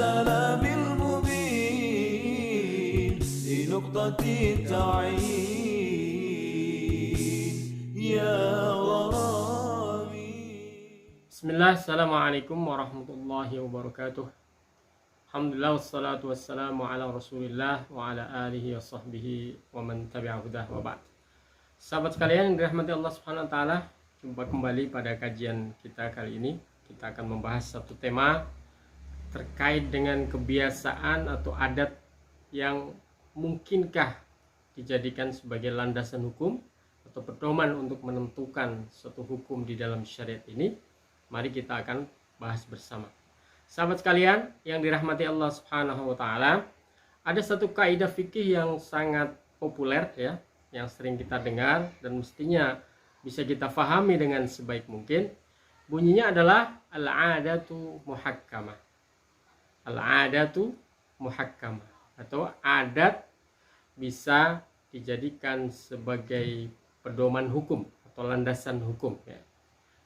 بالسلام المبين لنقطة التعيين يا غرامي. بسم الله. Assalamualaikum warahmatullahi wabarakatuh. Alhamdulillah wassalatu wassalamu ala rasulillah wa ala alihi wa sahbihi wa man tabi'a hudah wa ba'd. Sahabat sekalian yang dirahmati Allah subhanahu wa ta'ala, jumpa kembali pada kajian kita kali ini. Kita akan membahas satu tema terkait dengan kebiasaan atau adat yang mungkinkah dijadikan sebagai landasan hukum atau pedoman untuk menentukan suatu hukum di dalam syariat ini. Mari kita akan bahas bersama. Sahabat sekalian yang dirahmati Allah subhanahu wa ta'ala, ada satu kaidah fikih yang sangat populer ya, yang sering kita dengar dan mestinya bisa kita fahami dengan sebaik mungkin. Bunyinya adalah al-'adatu muhakkamah. Al-'adatu muhakkamah atau adat bisa dijadikan sebagai pedoman hukum atau landasan hukum ya.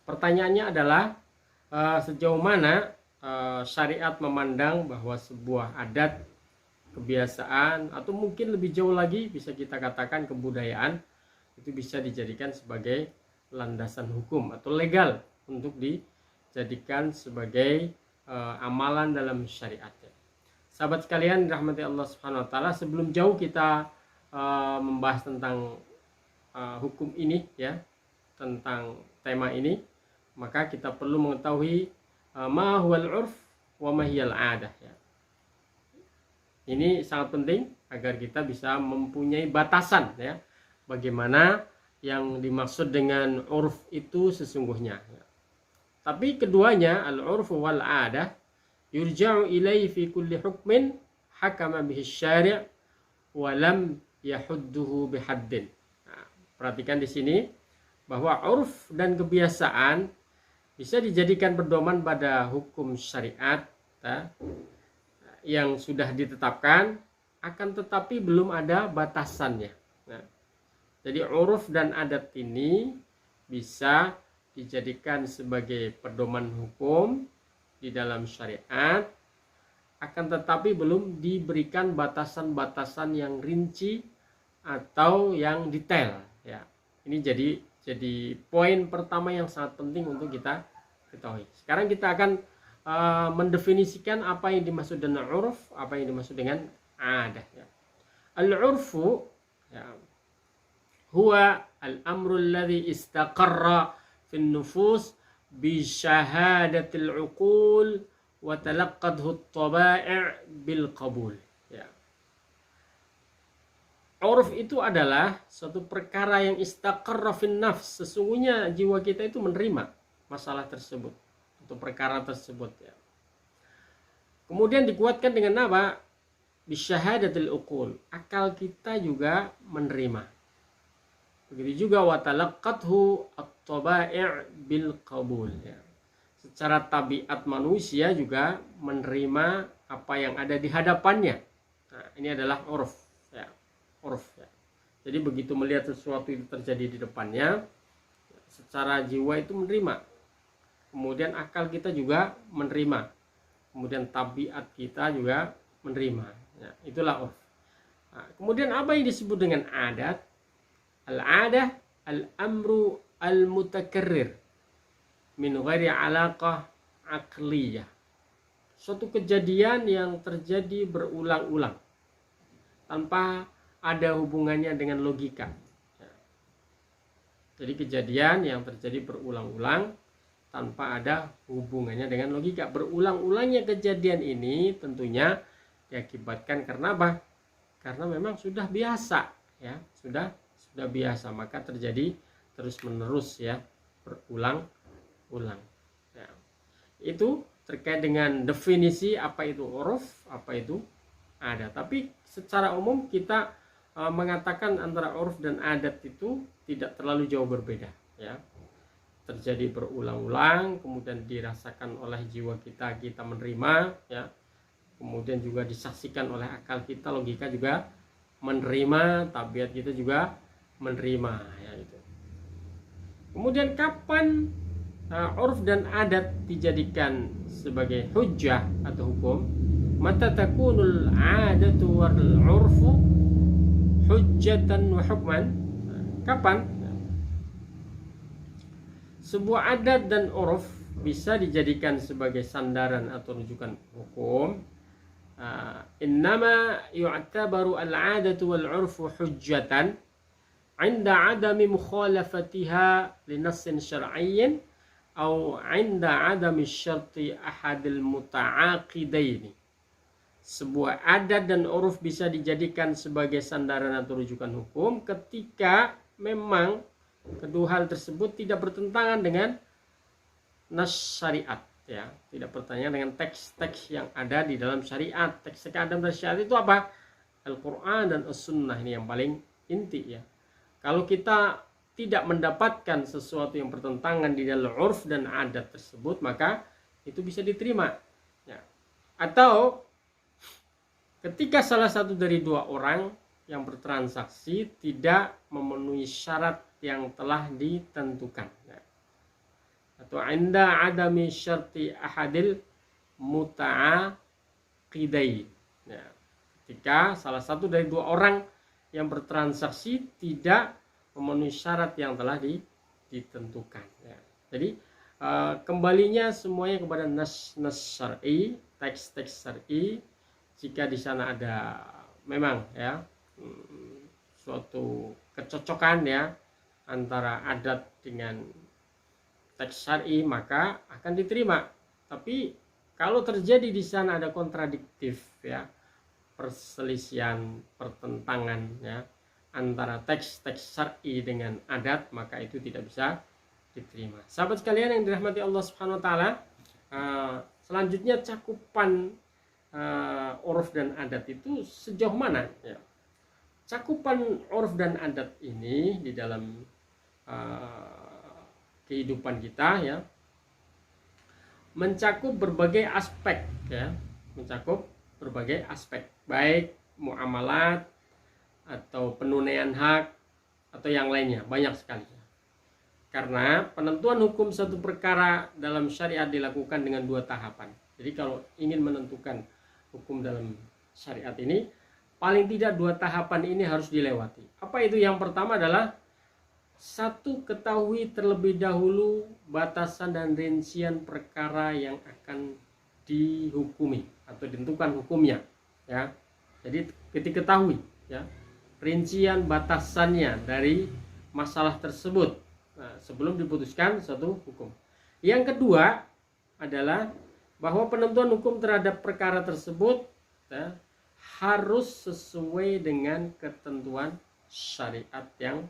Pertanyaannya adalah sejauh mana syariat memandang bahwa sebuah adat, kebiasaan, atau mungkin lebih jauh lagi bisa kita katakan kebudayaan, itu bisa dijadikan sebagai landasan hukum atau legal untuk dijadikan sebagai amalan dalam syariat. Sahabat sekalian rahmati Allah subhanahu wa ta'ala, sebelum jauh kita membahas tentang hukum ini ya, tentang tema ini, maka kita perlu mengetahui ma huwal 'urf wa ma hiyal 'adah ya. Ini sangat penting agar kita bisa mempunyai batasan ya, bagaimana yang dimaksud dengan 'urf itu sesungguhnya ya. Tapi keduanya al-'urf wal 'adah yurja'u ilaihi fi kulli hukmin hakama bihi syari' wa lam yahudduhu bihaddin. Nah, perhatikan di sini bahwa 'urf dan kebiasaan bisa dijadikan pedoman pada hukum syariat yang sudah ditetapkan, akan tetapi belum ada batasannya. Nah, jadi uruf dan adat ini bisa dijadikan sebagai pedoman hukum di dalam syariat, akan tetapi belum diberikan batasan-batasan yang rinci atau yang detail ya. Ini jadi poin pertama yang sangat penting untuk kita ketahui. Sekarang kita akan mendefinisikan apa yang dimaksud dengan uruf, apa yang dimaksud dengan adah ya. Al-urfu ya, huwa al-amru alladhi istaqarra fi an-nufus bi syahadatil 'uqul wa talaqqadhu at-tabai' bil qabul ya. Uruf itu adalah suatu perkara yang istaqarra fin nafs, sesungguhnya jiwa kita itu menerima masalah tersebut atau perkara tersebut ya. Kemudian dikuatkan dengan apa? Bisyahadatil uqul, akal kita juga menerima. Begitu juga wa talaqqathu at-tabai' bil qabul ya. Secara tabiat manusia juga menerima apa yang ada di hadapannya. Nah, ini adalah uruf. Uruf ya. Jadi begitu melihat sesuatu itu terjadi di depannya, secara jiwa itu menerima, kemudian akal kita juga menerima, kemudian tabiat kita juga menerima ya, itulah uruf. Nah, kemudian apa yang disebut dengan adat? Al-adah al-amru al-mutakarrir min ghairi alaqah aqliyah, suatu kejadian yang terjadi berulang-ulang tanpa ada hubungannya dengan logika. Jadi kejadian yang terjadi berulang-ulang tanpa ada hubungannya dengan logika. Berulang-ulangnya kejadian ini tentunya diakibatkan karena apa? Karena memang sudah biasa ya, sudah biasa, maka terjadi terus-menerus ya, berulang-ulang. Ya. Itu terkait dengan definisi apa itu uruf, apa itu ada. Tapi secara umum kita mengatakan antara uruf dan adat itu tidak terlalu jauh berbeda ya. Terjadi berulang-ulang, kemudian dirasakan oleh jiwa kita menerima ya. Kemudian juga disaksikan oleh akal kita, logika juga menerima, tabiat kita juga menerima ya itu. Kemudian kapan uruf dan adat dijadikan sebagai hujjah atau hukum? mata takunul 'adatu wal 'urfu hujjatan wa hukman. Kapan sebuah adat dan uruf bisa dijadikan sebagai sandaran atau rujukan hukum? Innama yu'tabaru al-'adatu wal 'urfu hujjatan 'inda 'adami mukhalafatiha li nassin syar'iyyin aw 'inda 'adami syarti ahadil muta'aqidaini. Sebuah adat dan uruf bisa dijadikan sebagai sandaran atau rujukan hukum ketika memang kedua hal tersebut tidak bertentangan dengan nas syariat, ya, tidak bertentangan dengan teks-teks yang ada di dalam syariat. Teks yang ada dalam syariat itu apa? Al-Quran dan As-Sunnah, ini yang paling inti, ya. Kalau kita tidak mendapatkan sesuatu yang bertentangan di dalam urf dan adat tersebut, maka itu bisa diterima, ya. Atau ketika salah satu dari dua orang yang bertransaksi tidak memenuhi syarat yang telah ditentukan, ya. Atau inda adami syarti ahadil muta'aqidain, ya. Ketika salah satu dari dua orang yang bertransaksi tidak memenuhi syarat yang telah ditentukan, ya. Jadi kembalinya semuanya kepada nas syar'i, teks-teks syar'i. Jika di sana ada memang, ya, suatu kecocokan, ya, antara adat dengan teks syar'i, maka akan diterima. Tapi kalau terjadi di sana ada kontradiktif, ya, perselisihan, pertentangan, ya, antara teks-teks syar'i dengan adat, maka itu tidak bisa diterima. Sahabat sekalian yang dirahmati Allah Subhanahu wa taala, selanjutnya cakupan uruf dan adat itu sejauh mana, ya. Cakupan uruf dan adat ini di dalam kehidupan kita, ya, mencakup berbagai aspek, ya, mencakup berbagai aspek, baik muamalat atau penunaian hak atau yang lainnya, banyak sekali. Karena penentuan hukum satu perkara dalam syariat dilakukan dengan dua tahapan. Jadi kalau ingin menentukan hukum dalam syariat ini, paling tidak dua tahapan ini harus dilewati. Apa itu? Yang pertama adalah satu, ketahui terlebih dahulu batasan dan rincian perkara yang akan dihukumi atau ditentukan hukumnya, ya. Jadi ketika ketahui, ya, rincian batasannya dari masalah tersebut, nah, sebelum diputuskan suatu hukum. Yang kedua adalah bahwa penentuan hukum terhadap perkara tersebut, ya, harus sesuai dengan ketentuan syariat yang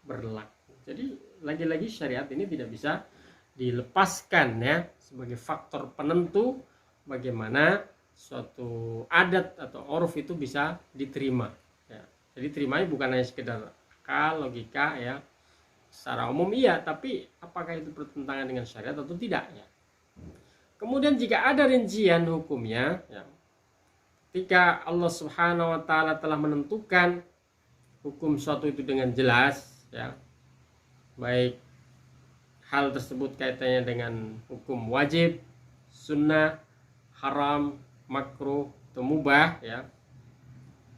berlaku. Jadi lagi-lagi syariat ini tidak bisa dilepaskan, ya, sebagai faktor penentu bagaimana suatu adat atau uruf itu bisa diterima, ya. Jadi terimanya bukan hanya sekedar akal, logika, ya, secara umum iya, tapi apakah itu bertentangan dengan syariat atau tidak, ya. Kemudian jika ada rincian hukumnya, ya, ketika Allah Subhanahu wa taala telah menentukan hukum suatu itu dengan jelas, ya, baik hal tersebut kaitannya dengan hukum wajib, sunnah, haram, makruh, atau mubah, ya,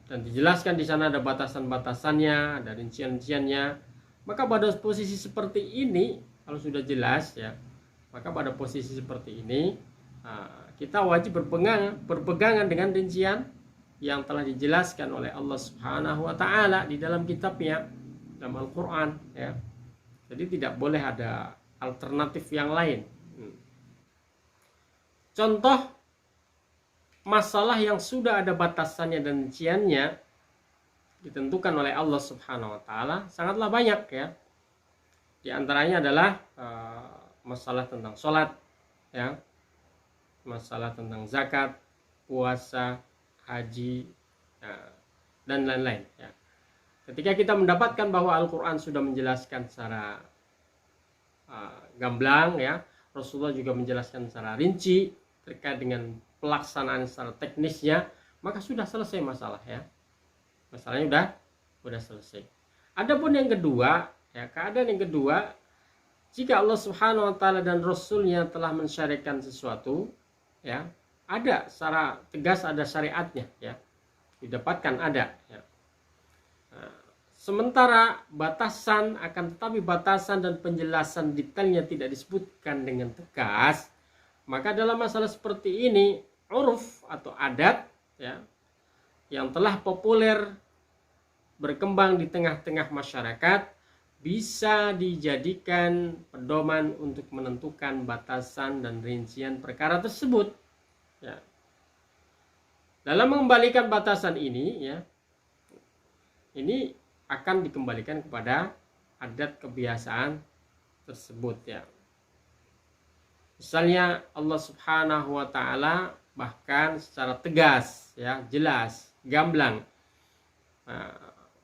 dan dijelaskan di sana ada batasan-batasannya, ada rincian-rinciannya, maka pada posisi seperti ini, kalau sudah jelas, ya, maka pada posisi seperti ini kita wajib berpegangan dengan rincian yang telah dijelaskan oleh Allah Subhanahu wa taala di dalam kitabnya, dalam Al-Qur'an, ya. Jadi tidak boleh ada alternatif yang lain. Contoh masalah yang sudah ada batasannya dan rinciannya ditentukan oleh Allah Subhanahu wa taala sangatlah banyak, ya. Di antaranya adalah masalah tentang sholat, ya, masalah tentang zakat, puasa, haji, dan lain-lain, ya. Ketika kita mendapatkan bahwa Al-Quran sudah menjelaskan secara gamblang, ya, Rasulullah juga menjelaskan secara rinci terkait dengan pelaksanaan secara teknisnya, maka sudah selesai masalah, ya. Masalahnya sudah selesai. Adapun yang kedua, ya, keadaan yang kedua, jika Allah Subhanahu wa taala dan Rasulnya telah mensyariatkan sesuatu, ya, ada secara tegas, ada syariatnya ya, didapatkan ada ya. Nah, sementara batasan, akan tetapi batasan dan penjelasan detailnya tidak disebutkan dengan tegas, maka dalam masalah seperti ini uruf atau adat ya, yang telah populer berkembang di tengah-tengah masyarakat bisa dijadikan pedoman untuk menentukan batasan dan rincian perkara tersebut ya. Dalam mengembalikan batasan ini ya, ini akan dikembalikan kepada adat kebiasaan tersebut ya. Misalnya Allah Subhanahu wa taala bahkan secara tegas ya, jelas, gamblang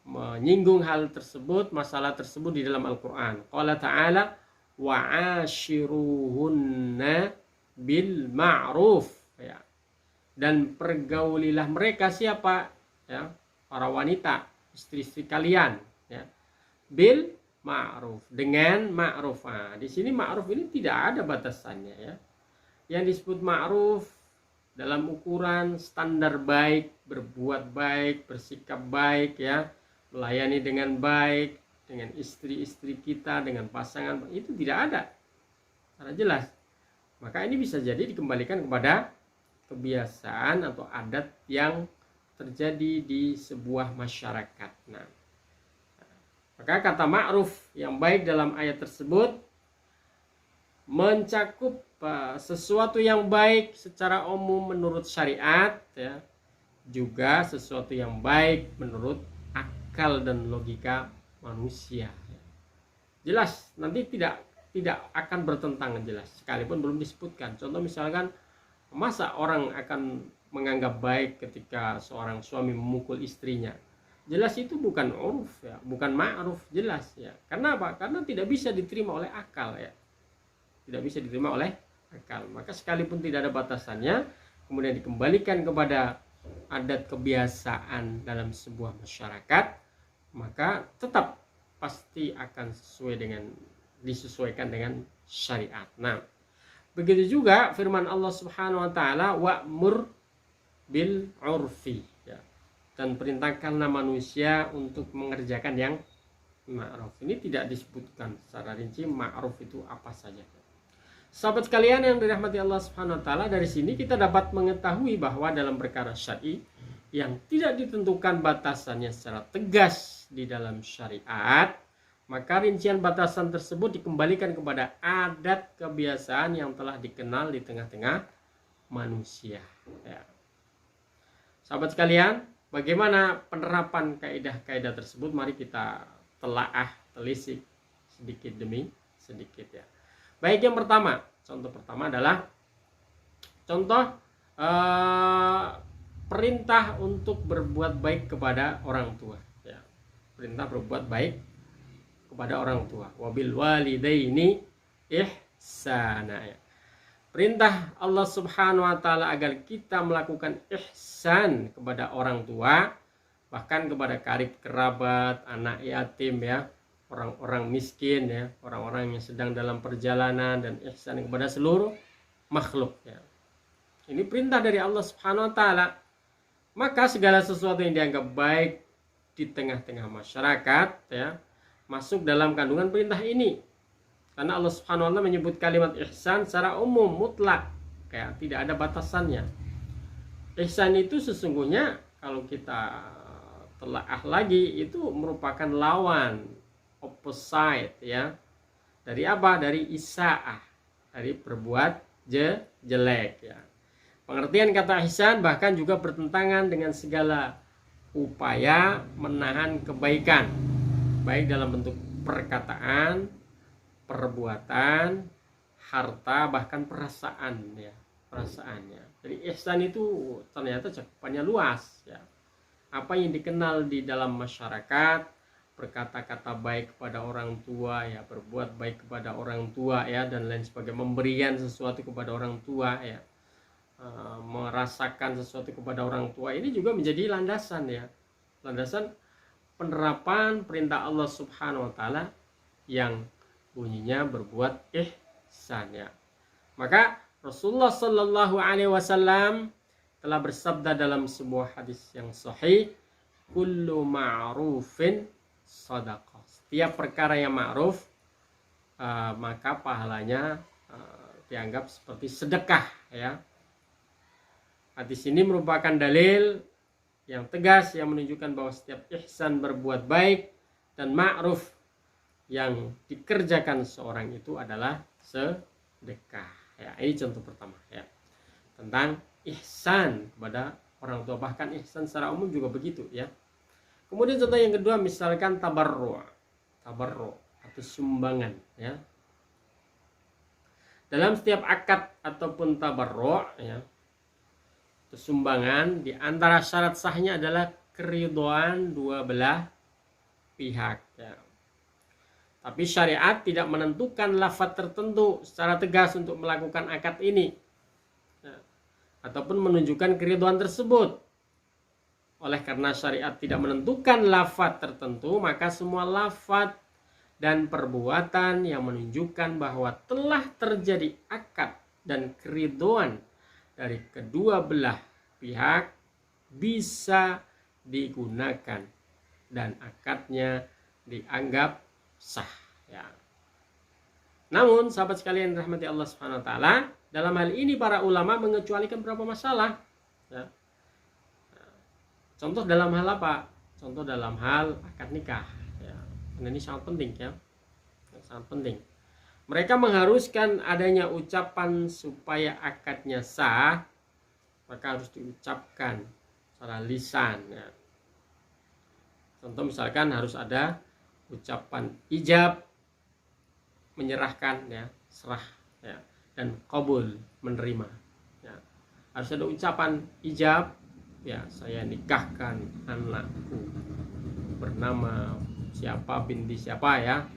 menyinggung hal tersebut, masalah tersebut di dalam Al-Qur'an. Qala ta'ala wa'ashiruhunna bil ma'ruf ya. Dan pergaulilah mereka, siapa ya, para wanita, istri-istri kalian ya, bil ma'ruf, dengan ma'ruf. Nah, di sini ma'ruf ini tidak ada batasannya ya. Yang disebut ma'ruf dalam ukuran standar baik, berbuat baik, bersikap baik ya, melayani dengan baik dengan istri-istri kita, dengan pasangan, itu tidak ada secara jelas. Maka ini bisa jadi dikembalikan kepada kebiasaan atau adat yang terjadi di sebuah masyarakat. Nah, maka kata ma'ruf yang baik dalam ayat tersebut mencakup sesuatu yang baik secara umum menurut syariat ya, juga sesuatu yang baik menurut akal dan logika manusia. Jelas nanti tidak akan bertentangan, jelas, sekalipun belum disebutkan. Contoh misalkan, masa orang akan menganggap baik ketika seorang suami memukul istrinya? Jelas itu bukan uruf ya, bukan ma'ruf, jelas ya. Karena apa? Karena tidak bisa diterima oleh akal ya. Tidak bisa diterima oleh akal. Maka sekalipun tidak ada batasannya, kemudian dikembalikan kepada adat kebiasaan dalam sebuah masyarakat, maka tetap pasti akan disesuaikan dengan syariat. Nah, begitu juga firman Allah Subhanahu wa taala wa'mur bil urfi ya, dan perintahkanlah manusia untuk mengerjakan yang ma'ruf. Ini tidak disebutkan secara rinci ma'ruf itu apa saja. Sahabat sekalian yang dirahmati Allah Subhanahu wa taala, dari sini kita dapat mengetahui bahwa dalam perkara syar'i yang tidak ditentukan batasannya secara tegas di dalam syariat, maka rincian batasan tersebut dikembalikan kepada adat kebiasaan yang telah dikenal di tengah-tengah manusia ya. Sahabat sekalian, bagaimana penerapan kaidah-kaidah tersebut? Mari kita telisik sedikit demi sedikit ya. Baik, yang pertama, contoh pertama adalah contoh perintah untuk berbuat baik kepada orang tua ya. Perintah berbuat baik kepada orang tua, wabil walidaini ihsana ya. Perintah Allah Subhanahu wa taala agar kita melakukan ihsan kepada orang tua, bahkan kepada karib kerabat, anak yatim ya, orang-orang miskin ya, orang-orang yang sedang dalam perjalanan, dan ihsan kepada seluruh makhluk ya. Ini perintah dari Allah Subhanahu wa taala. Maka segala sesuatu yang dianggap baik di tengah-tengah masyarakat ya, masuk dalam kandungan perintah ini. Karena Allah Subhanahu wa taala menyebut kalimat ihsan secara umum, mutlak, kayak tidak ada batasannya. Ihsan itu sesungguhnya kalau kita telaah lagi itu merupakan lawan, opposite ya. Dari apa? Dari isaah, dari berbuat jelek ya. Pengertian kata ihsan bahkan juga bertentangan dengan segala upaya menahan kebaikan, baik dalam bentuk perkataan, perbuatan, harta, bahkan perasaan ya, perasaannya. Jadi ihsan itu ternyata cakupannya luas ya. Apa yang dikenal di dalam masyarakat, berkata-kata baik kepada orang tua ya, berbuat baik kepada orang tua ya, dan lain sebagainya, memberikan sesuatu kepada orang tua ya, merasakan sesuatu kepada orang tua, ini juga menjadi landasan ya, landasan penerapan perintah Allah Subhanahu wa taala yang bunyinya berbuat ihsan ya. Maka Rasulullah Shallallahu Alaihi Wasallam telah bersabda dalam sebuah hadis yang sahih, kullu ma'rufin sadaqah. Setiap perkara yang ma'ruf maka pahalanya dianggap seperti sedekah, ya. Hadis ini merupakan dalil yang tegas yang menunjukkan bahwa setiap ihsan, berbuat baik dan ma'ruf yang dikerjakan seorang itu adalah sedekah. Ya, ini contoh pertama, ya, tentang ihsan kepada orang tua. Bahkan ihsan secara umum juga begitu, ya. Kemudian contoh yang kedua, misalkan tabarru' atau sumbangan, ya. Dalam setiap akad ataupun tabarru', ya, sumbangan, di antara syarat sahnya adalah keridhaan dua belah pihak, ya. Tapi syariat tidak menentukan lafaz tertentu secara tegas untuk melakukan akad ini, ya, ataupun menunjukkan keridhaan tersebut. Oleh karena syariat tidak menentukan lafaz tertentu, maka semua lafaz dan perbuatan yang menunjukkan bahwa telah terjadi akad dan keridhaan dari kedua belah pihak bisa digunakan dan akadnya dianggap sah, ya. Namun sahabat sekalian rahmati Allah Subhanahu wa taala, dalam hal ini para ulama mengecualikan beberapa masalah, ya. Contoh dalam hal apa? Contoh dalam hal akad nikah, ya. Ini sangat penting, ya. Sangat penting. Mereka mengharuskan adanya ucapan supaya akadnya sah, maka harus diucapkan secara lisan, ya. Contoh misalkan harus ada ucapan ijab, menyerahkan, ya, serah, ya, dan qabul, menerima, ya. Harus ada ucapan ijab, ya, saya nikahkan anakku bernama siapa binti siapa, ya,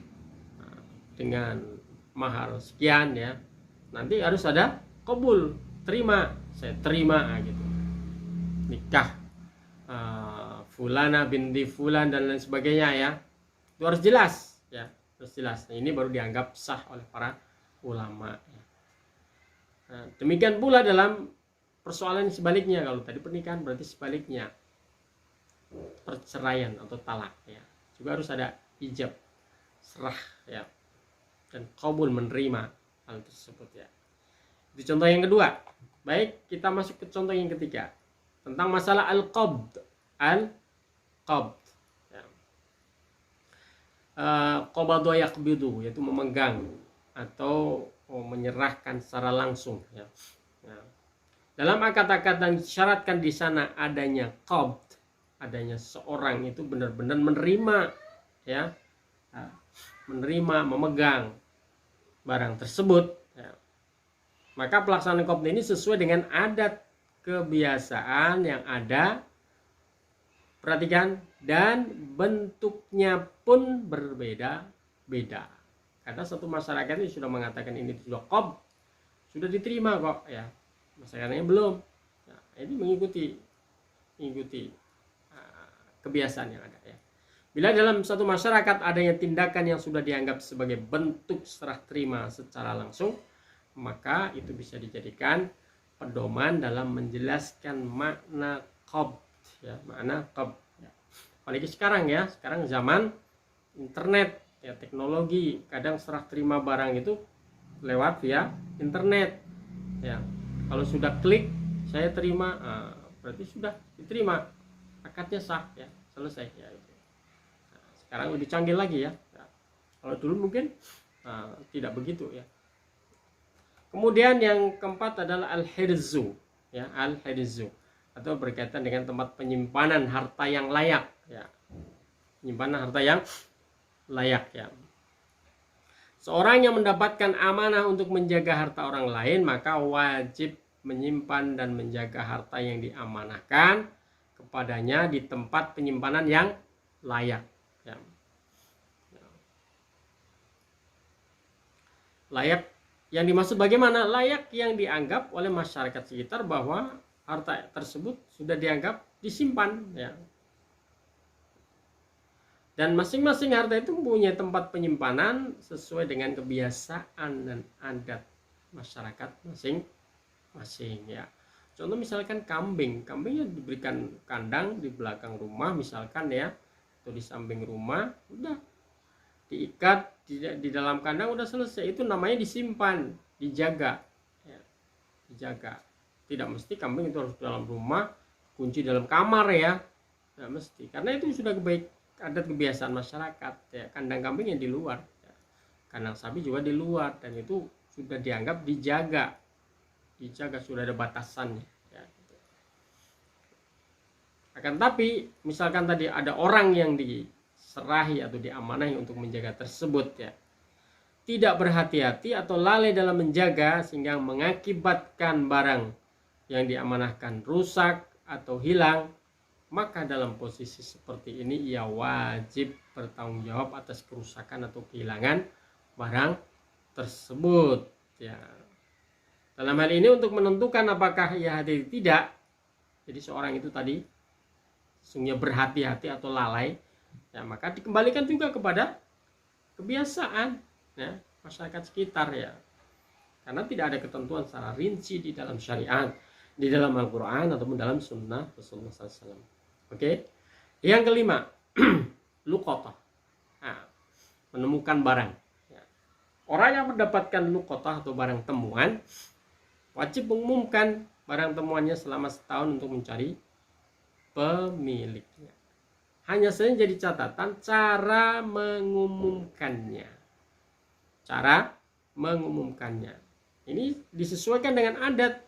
dengan mahar sekian, ya. Nanti harus ada qabul, terima, saya terima, gitu. Nikah fulana binti fulan dan lain sebagainya, ya. Itu harus jelas, ya, harus jelas. Nah, ini baru dianggap sah oleh para ulama, ya. Nah, demikian pula dalam persoalan sebaliknya. Kalau tadi pernikahan, berarti sebaliknya perceraian atau talak, ya, juga harus ada ijab, serah, ya, dan qabul, menerima hal tersebut, ya. Itu contoh yang kedua. Baik, kita masuk ke contoh yang ketiga tentang masalah al-qabd, ya. Qabadha yaqbidu, yaitu memegang atau menyerahkan secara langsung, ya. Nah, dalam akad-akad yang disyaratkan di sana adanya qabd, adanya seorang itu benar-benar menerima, ya, menerima, memegang barang tersebut, ya. Maka pelaksanaan qabd ini sesuai dengan adat kebiasaan yang ada, perhatikan, dan bentuknya pun berbeda-beda. Karena satu masyarakat itu sudah mengatakan ini sudah qabd, sudah diterima kok, ya. Masyarakatnya belum. Nah, ini mengikuti kebiasaan yang ada, ya. Bila dalam satu masyarakat adanya tindakan yang sudah dianggap sebagai bentuk serah terima secara langsung, maka itu bisa dijadikan pedoman dalam menjelaskan makna qabd, ya, makna qabd, ya. Apalagi sekarang, ya, sekarang zaman internet, ya, teknologi, kadang serah terima barang itu lewat via internet, ya. Kalau sudah klik saya terima, berarti sudah diterima, akadnya sah, ya, selesai, ya. Nah, sekarang lebih canggih lagi, ya. Nah, kalau dulu mungkin tidak begitu, ya. Kemudian yang keempat adalah al-hirzu, ya, al-hirzu, atau berkaitan dengan tempat penyimpanan harta yang layak, ya. Penyimpanan harta yang layak, ya. Seorang yang mendapatkan amanah untuk menjaga harta orang lain, maka wajib menyimpan dan menjaga harta yang diamanahkan kepadanya di tempat penyimpanan yang layak, ya. Layak yang dimaksud bagaimana? Layak yang dianggap oleh masyarakat sekitar bahwa harta tersebut sudah dianggap disimpan, ya. Dan masing-masing harta itu mempunyai tempat penyimpanan sesuai dengan kebiasaan dan adat masyarakat masing-masing ya. Contoh misalkan kambingnya diberikan kandang di belakang rumah misalkan ya, atau di samping rumah, udah diikat di dalam kandang, udah selesai. Itu namanya disimpan, dijaga ya, dijaga. Tidak mesti kambing itu harus dalam rumah, kunci dalam kamar ya, tidak mesti, karena itu sudah adat kebiasaan masyarakat ya. Kandang kambing yang di luar ya. Kandang sapi juga di luar, dan itu sudah dianggap dijaga, sudah ada batasannya ya. Akan tapi misalkan tadi ada orang yang diserahi atau diamanahi untuk menjaga tersebut ya, tidak berhati-hati atau lalai dalam menjaga sehingga mengakibatkan barang yang diamanahkan rusak atau hilang, maka dalam posisi seperti ini ia wajib bertanggung jawab atas kerusakan atau kehilangan barang tersebut ya. Dalam hal ini untuk menentukan apakah ia hati tidak, jadi seorang itu tadi sesungguhnya berhati-hati atau lalai ya, maka dikembalikan juga kepada kebiasaan ya, masyarakat sekitar ya, karena tidak ada ketentuan secara rinci di dalam syariat, di dalam Al-Quran ataupun dalam sunnah Rasulullah SAW. Oke. Yang kelima, luqatah, menemukan barang ya. Orang yang mendapatkan luqatah atau barang temuan wajib mengumumkan barang temuannya selama setahun untuk mencari pemiliknya. Hanya saja jadi catatan cara mengumumkannya. Ini disesuaikan dengan adat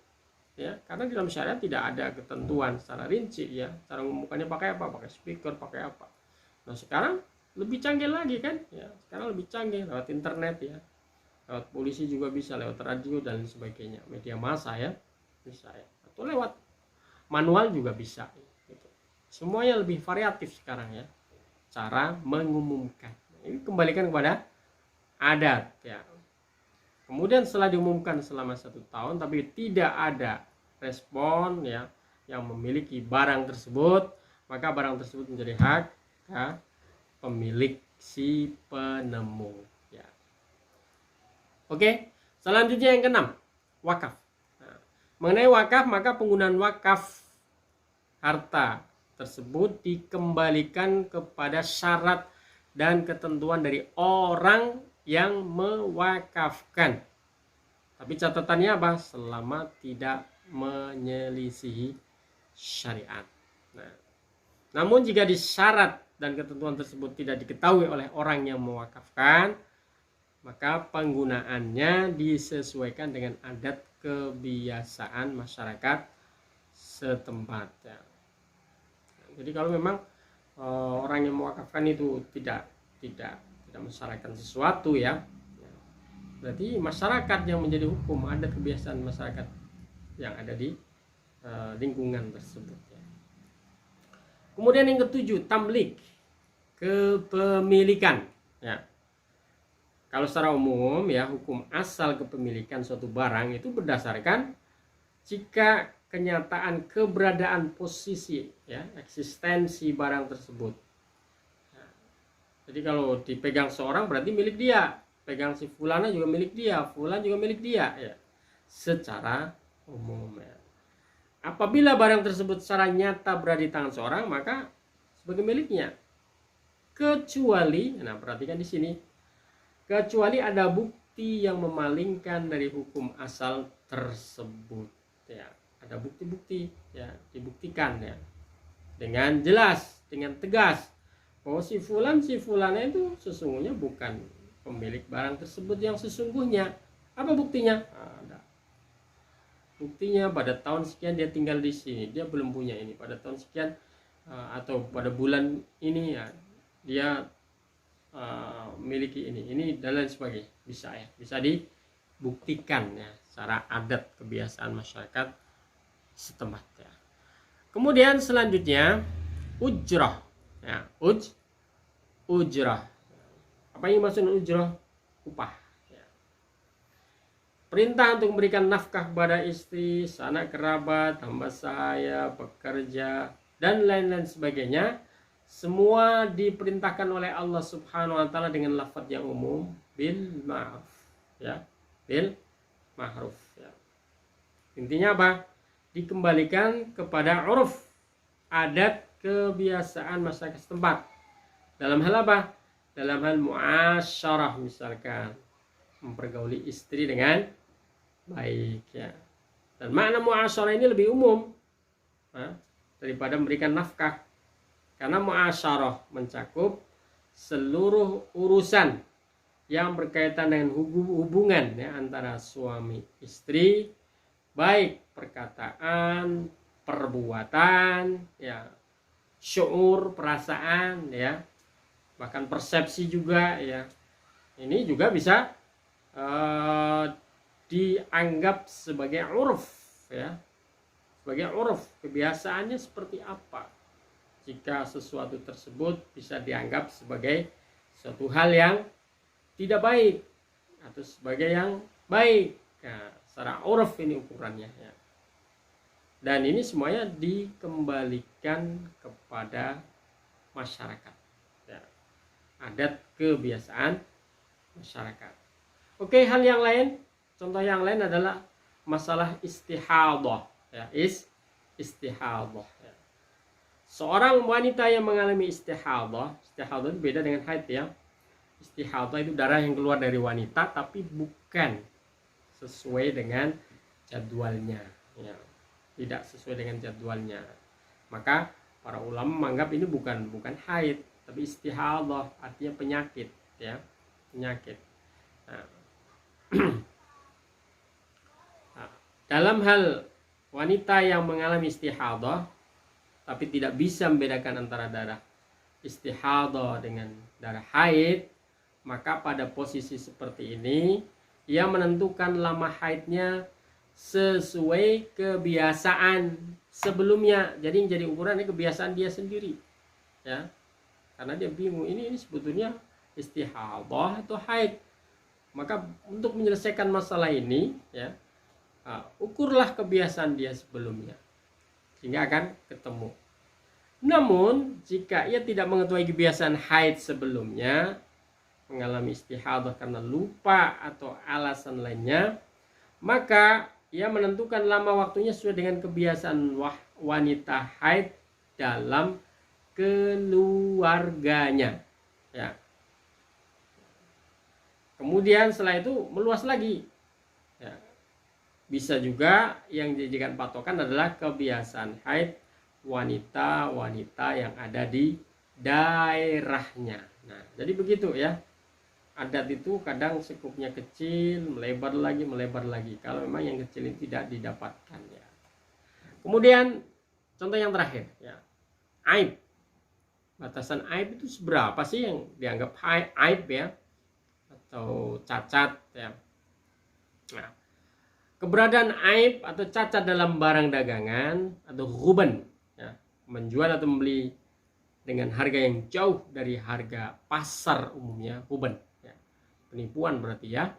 ya, karena dalam syariat tidak ada ketentuan secara rinci ya. Cara mengumumkannya pakai apa? Pakai speaker, pakai apa? Nah, sekarang lebih canggih lagi kan ya. Sekarang lebih canggih lewat internet ya. Lewat polisi juga bisa, lewat radio dan sebagainya, media massa ya bisa ya, atau lewat manual juga bisa gitu. Semuanya lebih variatif sekarang ya cara mengumumkan. Ini kembalikan kepada adat ya. Kemudian setelah diumumkan selama 1 tahun tapi tidak ada respon ya yang memiliki barang tersebut, maka barang tersebut menjadi hak ya, pemilik si penemu ya. Oke, selanjutnya yang keenam, wakaf. Nah, mengenai wakaf, maka penggunaan wakaf harta tersebut dikembalikan kepada syarat dan ketentuan dari orang yang mewakafkan. Tapi catatannya apa? Selama tidak menyelisihi syariat. Nah, namun jika disyarat dan ketentuan tersebut tidak diketahui oleh orang yang mewakafkan, maka penggunaannya disesuaikan dengan adat kebiasaan masyarakat setempat ya. Jadi kalau memang orang yang mewakafkan itu tidak mensyaratkan sesuatu ya, berarti masyarakat yang menjadi hukum, adat kebiasaan masyarakat yang ada di lingkungan tersebut ya. Kemudian yang ketujuh, tamlik, kepemilikan ya. Kalau secara umum ya, hukum asal kepemilikan suatu barang itu berdasarkan jika kenyataan keberadaan posisi ya, eksistensi barang tersebut. Nah, jadi kalau dipegang seorang berarti milik dia, pegang si fulana juga milik dia, fulan juga milik dia ya, secara umum ya. Apabila barang tersebut secara nyata berada di tangan seorang, maka sebagai miliknya. Kecuali, nah perhatikan di sini, kecuali ada bukti yang memalingkan dari hukum asal tersebut ya. Ada bukti-bukti ya, dibuktikan ya dengan jelas, dengan tegas bahwa si fulana itu sesungguhnya bukan pemilik barang tersebut yang sesungguhnya. Apa buktinya? Ada buktinya, pada tahun sekian dia tinggal di sini, dia belum punya ini. Pada tahun sekian atau pada bulan ini ya dia miliki ini dan lain sebagainya. Bisa ya, bisa dibuktikan ya secara adat kebiasaan masyarakat setempat ya. Kemudian selanjutnya ujrah ya, ujrah. Apa yang dimaksud ujrah? Upah ya. Perintah untuk memberikan nafkah kepada istri, sanak kerabat, hamba sahaya, pekerja dan lain-lain sebagainya, semua diperintahkan oleh Allah Subhanahu wa taala dengan lafaz yang umum, bil ma'ruf ya, bil ma'ruf ya. Intinya apa? Dikembalikan kepada uruf, adat kebiasaan masyarakat setempat. Dalam hal apa? Dalam hal muasyarah, misalkan mempergauli istri dengan baik ya. Dan makna muasyarah ini lebih umum daripada memberikan nafkah, karena muasyarah mencakup seluruh urusan yang berkaitan dengan hubungan ya, antara suami istri, baik perkataan, perbuatan ya, syuur, perasaan ya, bahkan persepsi juga ya. Ini juga bisa dianggap sebagai uruf ya, sebagai uruf, kebiasaannya seperti apa. Jika sesuatu tersebut bisa dianggap sebagai suatu hal yang tidak baik atau sebagai yang baik, nah, secara uruf ini ukurannya ya. Dan ini semuanya dikembalikan kepada masyarakat ya. Adat kebiasaan masyarakat. Oke, hal yang lain, contoh yang lain adalah masalah istihadah ya, istihadah ya. Seorang wanita yang mengalami istihadah itu beda dengan haid ya. Istihadah itu darah yang keluar dari wanita tapi bukan sesuai dengan jadwalnya ya. Tidak sesuai dengan jadwalnya. Maka para ulama menganggap ini bukan haid, tapi istihadah, artinya penyakit ya, penyakit. Nah, dalam hal wanita yang mengalami istihadah tapi tidak bisa membedakan antara darah istihadah dengan darah haid, maka pada posisi seperti ini ia menentukan lama haidnya sesuai kebiasaan sebelumnya. Jadi yang jadi ukurannya kebiasaan dia sendiri ya, karena dia bingung ini sebetulnya istihadah atau haid. Maka untuk menyelesaikan masalah ini ya, ukurlah kebiasaan dia sebelumnya sehingga akan ketemu. Namun jika ia tidak mengetahui kebiasaan haid sebelumnya, mengalami istihadah karena lupa atau alasan lainnya, maka ia menentukan lama waktunya sesuai dengan kebiasaan wanita haid dalam keluarganya ya. Kemudian setelah itu meluas lagi ya. Bisa juga yang dijadikan patokan adalah kebiasaan haid wanita-wanita yang ada di daerahnya. Nah, jadi begitu ya. Adat itu kadang sekupnya kecil, melebar lagi. Kalau memang yang kecil ini tidak didapatkan ya. Kemudian contoh yang terakhir ya, aib. Batasan aib itu seberapa sih yang dianggap aib ya, atau cacat ya. Nah, keberadaan aib atau cacat dalam barang dagangan atau ghuban ya, menjual atau membeli dengan harga yang jauh dari harga pasar umumnya, ghuban ya. Penipuan berarti ya.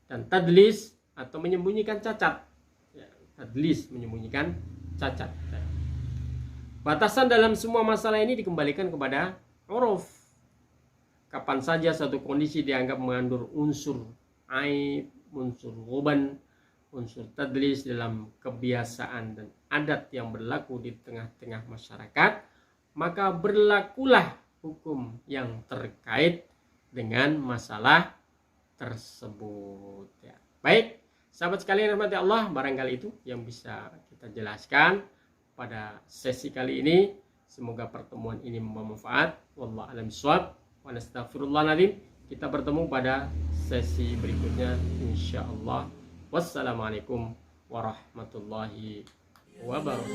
Dan tadlis atau menyembunyikan cacat ya. Tadlis, menyembunyikan cacat ya. Batasan dalam semua masalah ini dikembalikan kepada uruf. Kapan saja satu kondisi dianggap mengandung unsur aib, unsur ghuban, unsur tadlis dalam kebiasaan dan adat yang berlaku di tengah-tengah masyarakat, maka berlakulah hukum yang terkait dengan masalah tersebut ya. Baik, sahabat sekalian rahmati Allah, barangkali itu yang bisa kita jelaskan pada sesi kali ini. Semoga pertemuan ini membawa manfaat. Wallahu a'lam bishawab. Wa nastaghfirullahaladzim. Kita bertemu pada sesi berikutnya insyaallah. Wassalamualaikum warahmatullahi wabarakatuh.